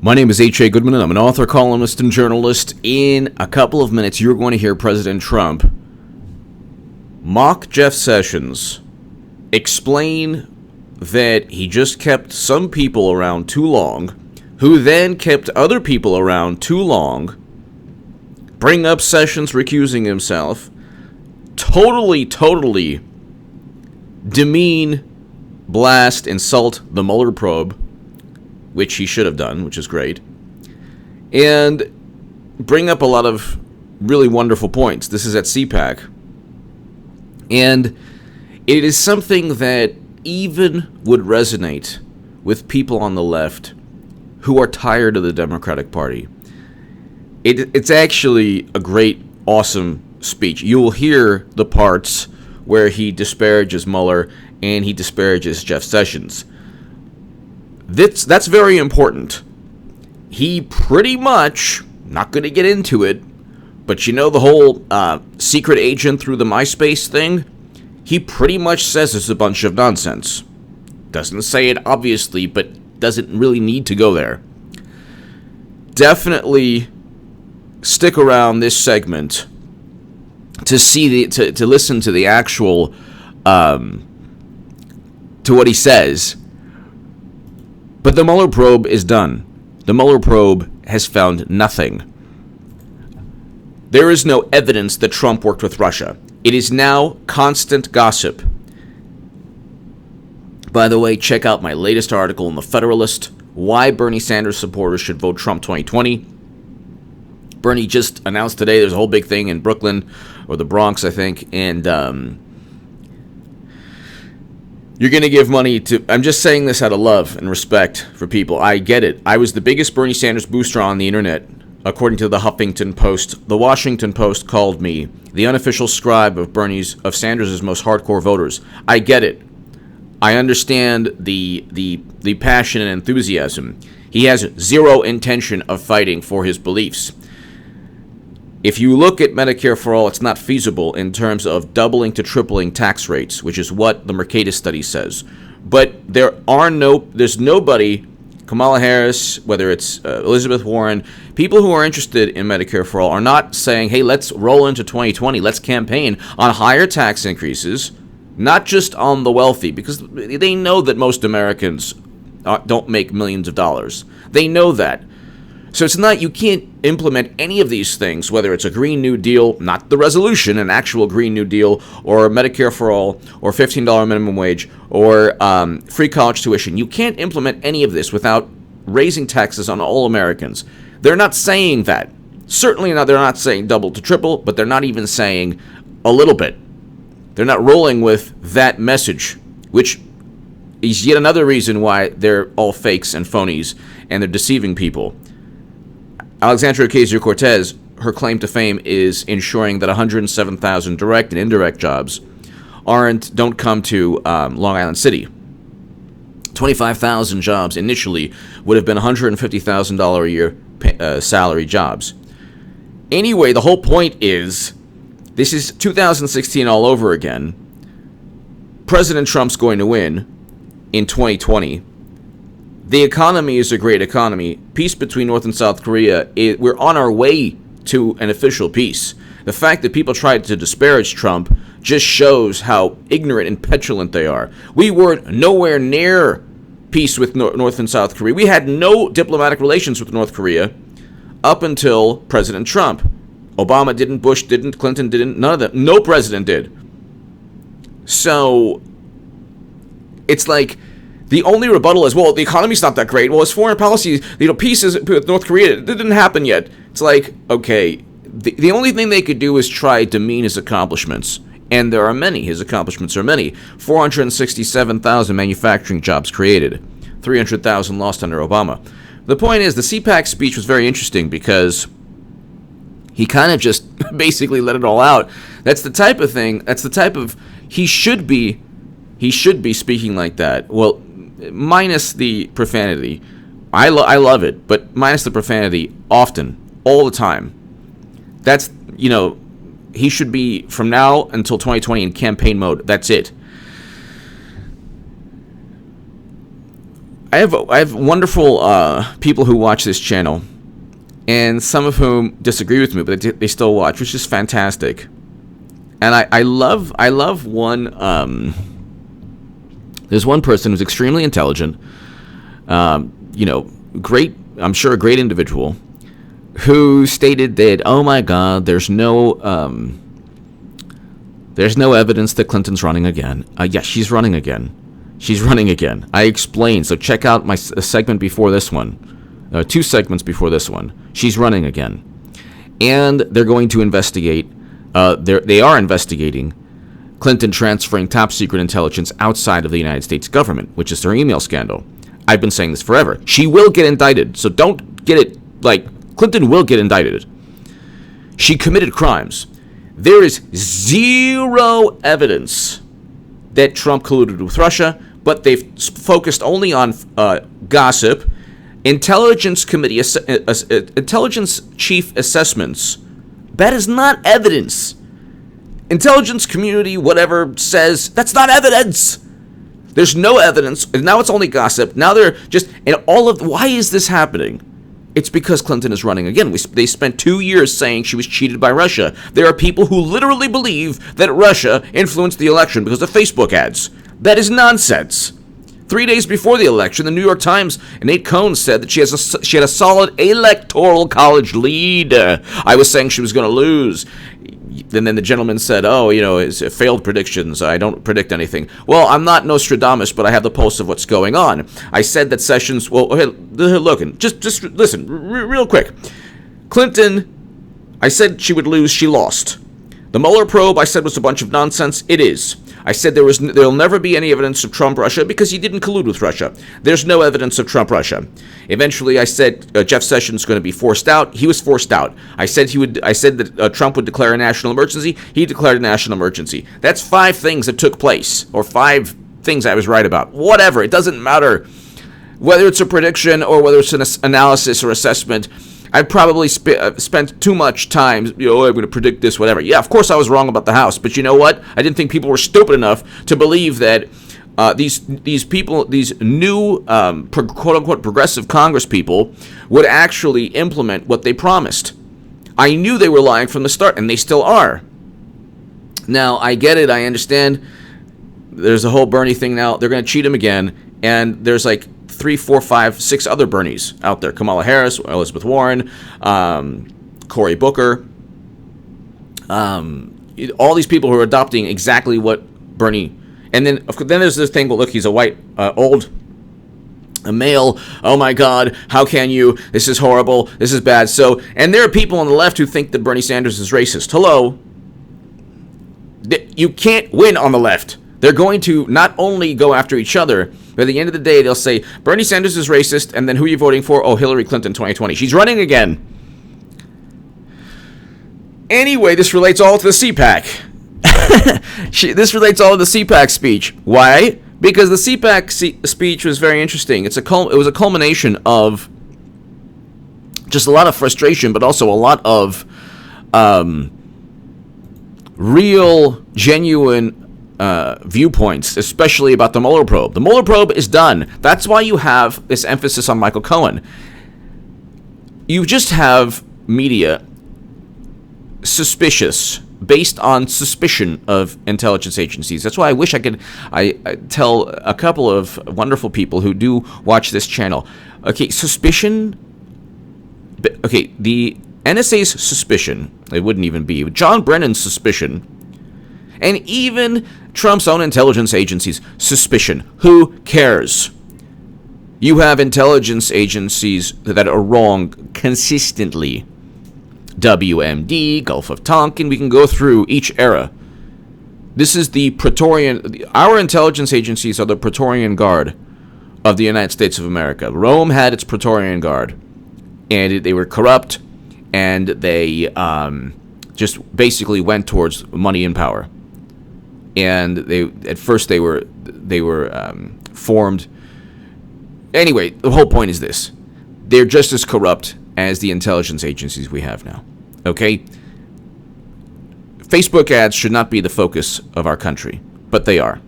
My name is H.A. Goodman, and I'm an author, columnist, and journalist. In a couple of minutes, you're going to hear President Trump mock Jeff Sessions, explain that he just kept some people around too long, who then kept other people around too long, bring up Sessions recusing himself, totally demean, blast, insult the Mueller probe, which he should have done, which is great, and bring up a lot of really wonderful points. This is at CPAC. And it is something that even would resonate with people on the left who are tired of the Democratic Party. It's actually a great, awesome speech. You will hear the parts where he disparages Mueller and he disparages Jeff Sessions. That's very important. He pretty much, not going to get into it, but you know the whole secret agent through the MySpace thing? He pretty much says it's a bunch of nonsense. Doesn't say it obviously, but doesn't really need to go there. Definitely stick around this segment to see to listen to the actual to what he says. But the Mueller probe is done. The Mueller probe has found nothing. There is no evidence that Trump worked with Russia. It is now constant gossip. By the way, check out my latest article in The Federalist, Why Bernie Sanders Supporters Should Vote Trump 2020. Bernie just announced today there's a whole big thing in Brooklyn, or the Bronx, I think, and you're going to give money to... I'm just saying this out of love and respect for people. I get it. I was the biggest Bernie Sanders booster on the internet, according to the Huffington Post. The Washington Post called me the unofficial scribe of Sanders' most hardcore voters. I get it. I understand the passion and enthusiasm. He has zero intention of fighting for his beliefs. If you look at Medicare for All, it's not feasible in terms of doubling to tripling tax rates, which is what the Mercatus study says. But there's nobody, Kamala Harris, whether it's Elizabeth Warren, people who are interested in Medicare for All are not saying, hey, let's roll into 2020, let's campaign on higher tax increases, not just on the wealthy, because they know that most Americans don't make millions of dollars. They know that. So it's not, you can't implement any of these things, whether it's a Green New Deal, not the resolution, an actual Green New Deal, or Medicare for All, or $15 minimum wage, or free college tuition. You can't implement any of this without raising taxes on all Americans. They're not saying that. Certainly not, they're not saying double to triple, but they're not even saying a little bit. They're not rolling with that message, which is yet another reason why they're all fakes and phonies, and they're deceiving people. Alexandria Ocasio-Cortez, her claim to fame is ensuring that 107,000 direct and indirect jobs don't come to Long Island City. 25,000 jobs initially would have been $150,000 a year salary jobs. Anyway, the whole point is, this is 2016 all over again. President Trump's going to win in 2020. The economy is a great economy. Peace between North and South Korea, we're on our way to an official peace. The fact that people tried to disparage Trump just shows how ignorant and petulant they are. We were nowhere near peace with North and South Korea. We had no diplomatic relations with North Korea up until President Trump. Obama didn't, Bush didn't, Clinton didn't, none of them. No president did. So it's like, the only rebuttal is, well, the economy's not that great. Well, it's foreign policy, peace is with North Korea. It didn't happen yet. It's like, okay, the only thing they could do is try to demean his accomplishments. And there are many. His accomplishments are many. 467,000 manufacturing jobs created. 300,000 lost under Obama. The point is, the CPAC speech was very interesting because he kind of just basically let it all out. That's the type of thing, he should be speaking like that. Well, minus the profanity. I love it, but minus the profanity often, all the time. That's, he should be from now until 2020 in campaign mode. That's it. I have wonderful people who watch this channel, and some of whom disagree with me, but they still watch, which is fantastic. And I love one. There's one person who's extremely intelligent, great. I'm sure a great individual, who stated that, oh my God, there's no evidence that Clinton's running again. Yes, she's running again. She's running again. I explained. So check out my segment before this one. 2 segments before this one. She's running again. And they're going to investigate. They are investigating Clinton transferring top secret intelligence outside of the United States government, which is their email scandal. I've been saying this forever. She will get indicted. So don't get it like Clinton will get indicted. She committed crimes. There is zero evidence that Trump colluded with Russia, but they've focused only on gossip, intelligence committee, intelligence chief assessments. That is not evidence. Intelligence community, whatever, says that's not evidence. There's no evidence. And now it's only gossip. Now they're just, and all of, why is this happening? It's because Clinton is running again. They spent 2 years saying she was cheated by Russia. There are people who literally believe that Russia influenced the election because of Facebook ads. That is nonsense. 3 days before the election, the New York Times, Nate Cohn said that she had a solid electoral college lead. I was saying she was going to lose. And then the gentleman said, it's failed predictions. I don't predict anything. Well, I'm not Nostradamus, but I have the pulse of what's going on. I said that Sessions, look, just listen, real quick. Clinton, I said she would lose, she lost. The Mueller probe, I said, was a bunch of nonsense. It is. I said there'll never be any evidence of Trump-Russia because he didn't collude with Russia. There's no evidence of Trump-Russia. Eventually, I said Jeff Sessions is going to be forced out. He was forced out. I said that Trump would declare a national emergency. He declared a national emergency. That's 5 things that took place, or 5 things I was right about. Whatever. It doesn't matter whether it's a prediction or whether it's an analysis or assessment. I probably spent too much time, I'm going to predict this, whatever. Yeah, of course I was wrong about the House, but you know what? I didn't think people were stupid enough to believe that these people, these new quote-unquote progressive Congress people, would actually implement what they promised. I knew they were lying from the start, and they still are. Now, I get it. I understand. There's a whole Bernie thing now. They're going to cheat him again, and there's like 3, 4, 5, 6 other Bernies out there. Kamala Harris, Elizabeth Warren, Cory Booker. All these people who are adopting exactly what Bernie... And then there's this thing, well, look, he's a white, a male. Oh, my God, how can you? This is horrible. This is bad. So, and there are people on the left who think that Bernie Sanders is racist. Hello. You can't win on the left. They're going to not only go after each other, but at the end of the day, they'll say, Bernie Sanders is racist, and then who are you voting for? Oh, Hillary Clinton 2020. She's running again. Anyway, this relates all to the CPAC. This relates all to the CPAC speech. Why? Because the CPAC speech was very interesting. It was a culmination of just a lot of frustration, but also a lot of real, genuine viewpoints, especially about the Mueller probe. The Mueller probe is done. That's why you have this emphasis on Michael Cohen. You just have media suspicious based on suspicion of intelligence agencies. That's why I wish I tell a couple of wonderful people who do watch this channel. Okay, suspicion. Okay, the NSA's suspicion. It wouldn't even be John Brennan's suspicion. And even Trump's own intelligence agencies' suspicion. Who cares? You have intelligence agencies that are wrong consistently. WMD, Gulf of Tonkin, we can go through each era. This is the Praetorian, our intelligence agencies are the Praetorian Guard of the United States of America. Rome had its Praetorian Guard, and they were corrupt, and they just basically went towards money and power. And at first they were formed. Anyway, the whole point is this: they're just as corrupt as the intelligence agencies we have now. Okay? Facebook ads should not be the focus of our country, but they are.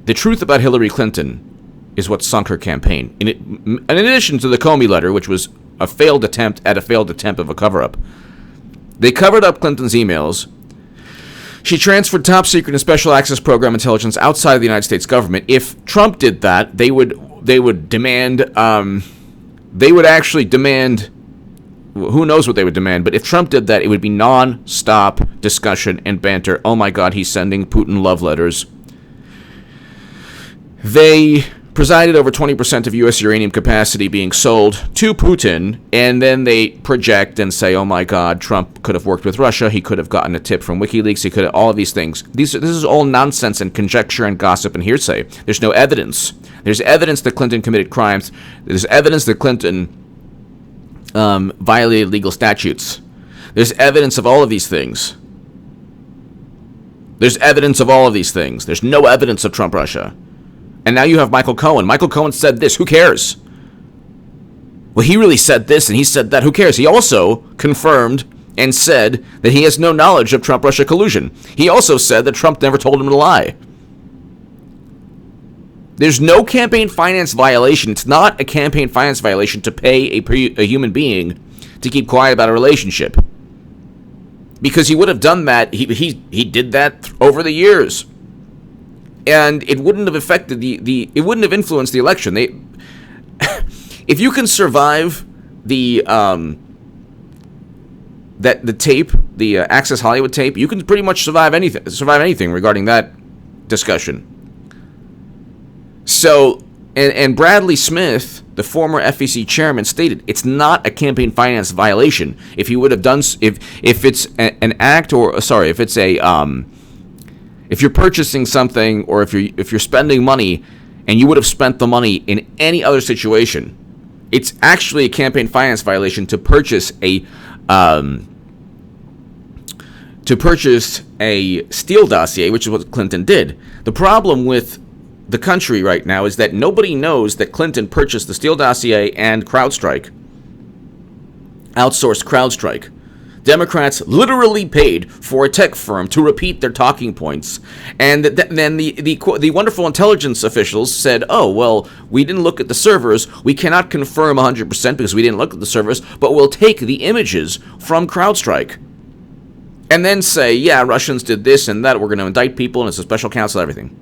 The truth about Hillary Clinton is what sunk her campaign. In addition to the Comey letter, which was a failed attempt of a cover-up. They covered up Clinton's emails. She transferred top secret and special access program intelligence outside of the United States government. If Trump did that, they would demand. They would actually demand. Who knows what they would demand? But if Trump did that, it would be non-stop discussion and banter. Oh my God, he's sending Putin love letters. They presided over 20% of U.S. uranium capacity being sold to Putin, and then they project and say, oh my God, Trump could have worked with Russia, he could have gotten a tip from WikiLeaks, he could have, all of these things. This is all nonsense and conjecture and gossip and hearsay. There's no evidence. There's evidence that Clinton committed crimes. There's evidence that Clinton violated legal statutes. There's evidence of all of these things. There's evidence of all of these things. There's no evidence of Trump-Russia. And now you have Michael Cohen. Michael Cohen said this. Who cares? Well, he really said this and he said that. Who cares? He also confirmed and said that he has no knowledge of Trump-Russia collusion. He also said that Trump never told him to lie. There's no campaign finance violation. It's not a campaign finance violation to pay a human being to keep quiet about a relationship. Because he would have done that. He did that over the years. And it wouldn't have affected it wouldn't have influenced the election. If you can survive the tape, the Access Hollywood tape, you can pretty much survive anything regarding that discussion. So, and Bradley Smith, the former FEC chairman, stated it's not a campaign finance violation if he would have done if it's an act if it's a if you're purchasing something or if you're spending money and you would have spent the money in any other situation, it's actually a campaign finance violation to purchase a Steele dossier, which is what Clinton did. The problem with the country right now is that nobody knows that Clinton purchased the Steele dossier and CrowdStrike, outsourced CrowdStrike. Democrats literally paid for a tech firm to repeat their talking points, and then the wonderful intelligence officials said, "Oh well, we didn't look at the servers. We cannot confirm 100% because we didn't look at the servers, but we'll take the images from CrowdStrike." And then say, "Yeah, Russians did this and that. We're going to indict people, and it's a special counsel, everything."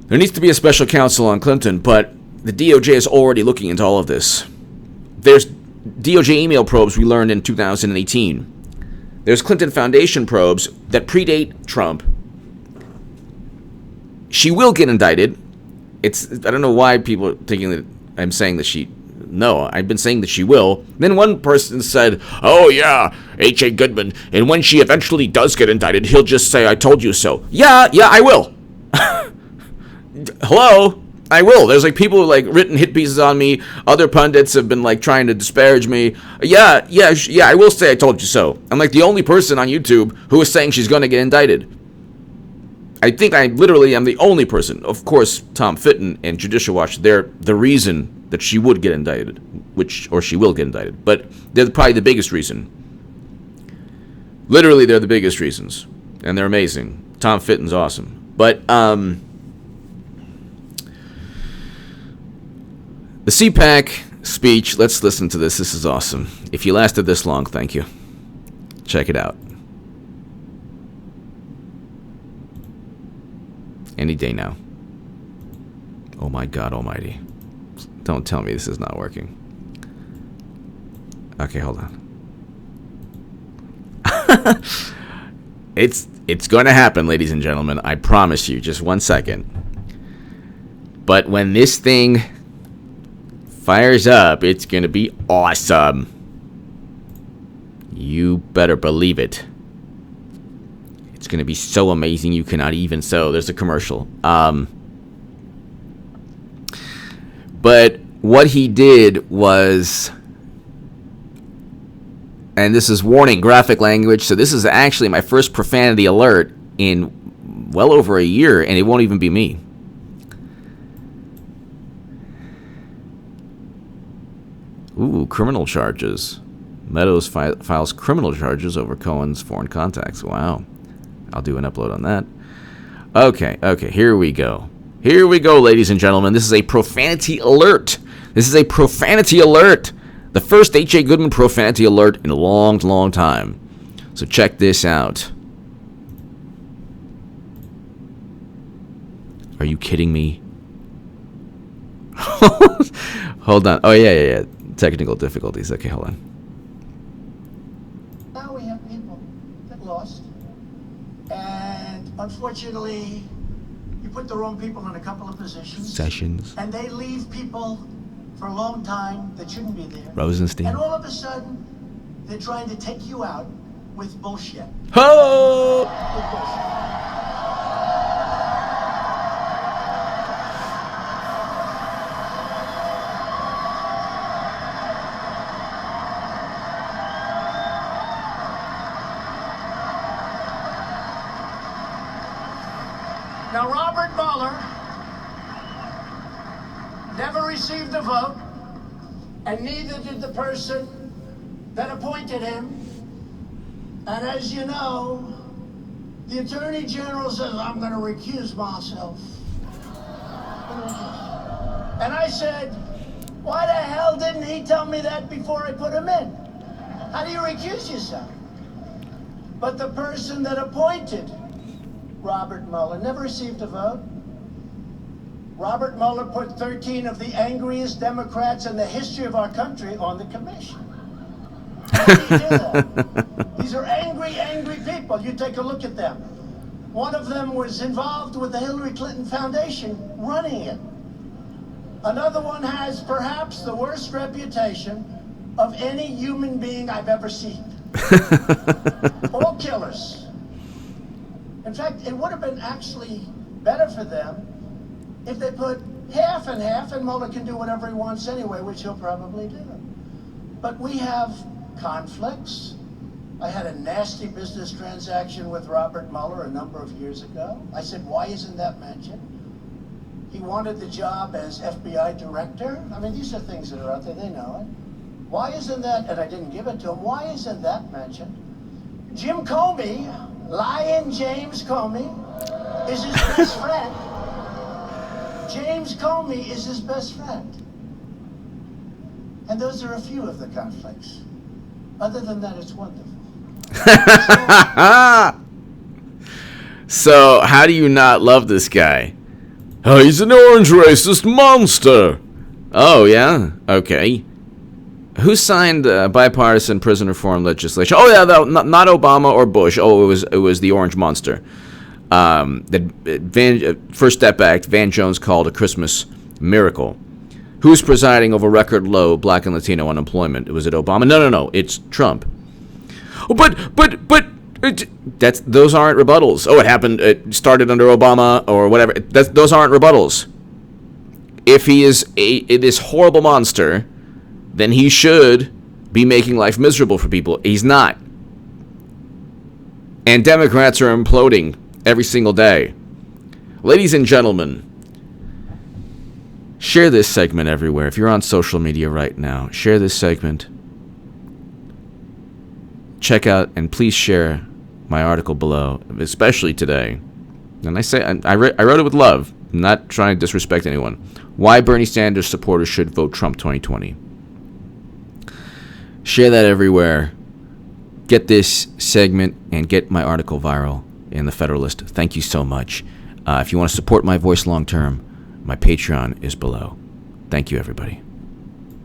There needs to be a special counsel on Clinton, but the DOJ is already looking into all of this. There's DOJ email probes we learned in 2018. There's Clinton Foundation probes that predate Trump. She will get indicted. I don't know why people are thinking that I'm saying that no, I've been saying that she will. Then one person said, oh yeah, H.A. Goodman, and when she eventually does get indicted, he'll just say, I told you so. Yeah, I will. Hello? I will. There's people who written hit pieces on me. Other pundits have been trying to disparage me. Yeah, I will say I told you so. I'm the only person on YouTube who is saying she's going to get indicted. I think I literally am the only person. Of course, Tom Fitton and Judicial Watch, they're the reason that she would get indicted, or she will get indicted. But they're probably the biggest reason. Literally, they're the biggest reasons. And they're amazing. Tom Fitton's awesome. But, the CPAC speech, let's listen to this. This is awesome. If you lasted this long, thank you. Check it out. Any day now. Oh my God almighty. Don't tell me this is not working. Okay, hold on. It's going to happen, ladies and gentlemen. I promise you. Just 1 second. But when this thing fires up, it's going to be awesome. You better believe it. It's going to be so amazing you cannot even so. There's a commercial. But what he did was, and this is warning, graphic language, so this is actually my first profanity alert in well over a year, and it won't even be me. Ooh, criminal charges. Meadows files criminal charges over Cohen's foreign contacts. Wow. I'll do an upload on that. Okay, here we go. Here we go, ladies and gentlemen. This is a profanity alert. This is a profanity alert. The first H.A. Goodman profanity alert in a long, long time. So check this out. Are you kidding me? Hold on. Oh, yeah. Technical difficulties. Okay, hold on. Now we have people that lost. And unfortunately, you put the wrong people in a couple of positions. Sessions. And they leave people for a long time that shouldn't be there. Rosenstein. And all of a sudden, they're trying to take you out with bullshit. Ho! With bullshit. Now, Robert Mueller never received a vote, and neither did the person that appointed him. And as you know, the Attorney General says, I'm going to recuse myself. And I said, why the hell didn't he tell me that before I put him in? How do you recuse yourself? But the person that appointed Robert Mueller never received a vote. Robert Mueller put 13 of the angriest Democrats in the history of our country on the commission. How do you do that? These are angry, angry people. You take a look at them. One of them was involved with the Hillary Clinton Foundation running it. Another one has perhaps the worst reputation of any human being I've ever seen. All killers. In fact, it would have been actually better for them if they put half and half, and Mueller can do whatever he wants anyway, which he'll probably do. But we have conflicts. I had a nasty business transaction with Robert Mueller a number of years ago. I said, why isn't that mentioned? He wanted the job as FBI director. I mean, these are things that are out there, they know it. Why isn't that, and I didn't give it to him, why isn't that mentioned? Jim Comey, Lion James Comey, is his best friend. James Comey is his best friend. And those are a few of the conflicts. Other than that, it's wonderful. So, how do you not love this guy? Oh, he's an orange racist monster. Oh, yeah? Okay. Who signed bipartisan prison reform legislation? Oh, yeah, not Obama or Bush. Oh, it was the Orange Monster. The First Step Act, Van Jones called a Christmas miracle. Who's presiding over record low Black and Latino unemployment? Was it Obama? No. It's Trump. Oh, but those aren't rebuttals. Oh, it happened. It started under Obama or whatever. Those aren't rebuttals. If he is this horrible monster, then he should be making life miserable for people. He's not. And Democrats are imploding every single day. Ladies and gentlemen, share this segment everywhere. If you're on social media right now, share this segment. Check out and please share my article below, especially today. And I wrote it with love. I'm not trying to disrespect anyone. Why Bernie Sanders supporters should vote Trump 2020. Share that everywhere. Get this segment and get my article viral in the Federalist. Thank you so much. If you want to support my voice long term, my Patreon is below. Thank you, everybody.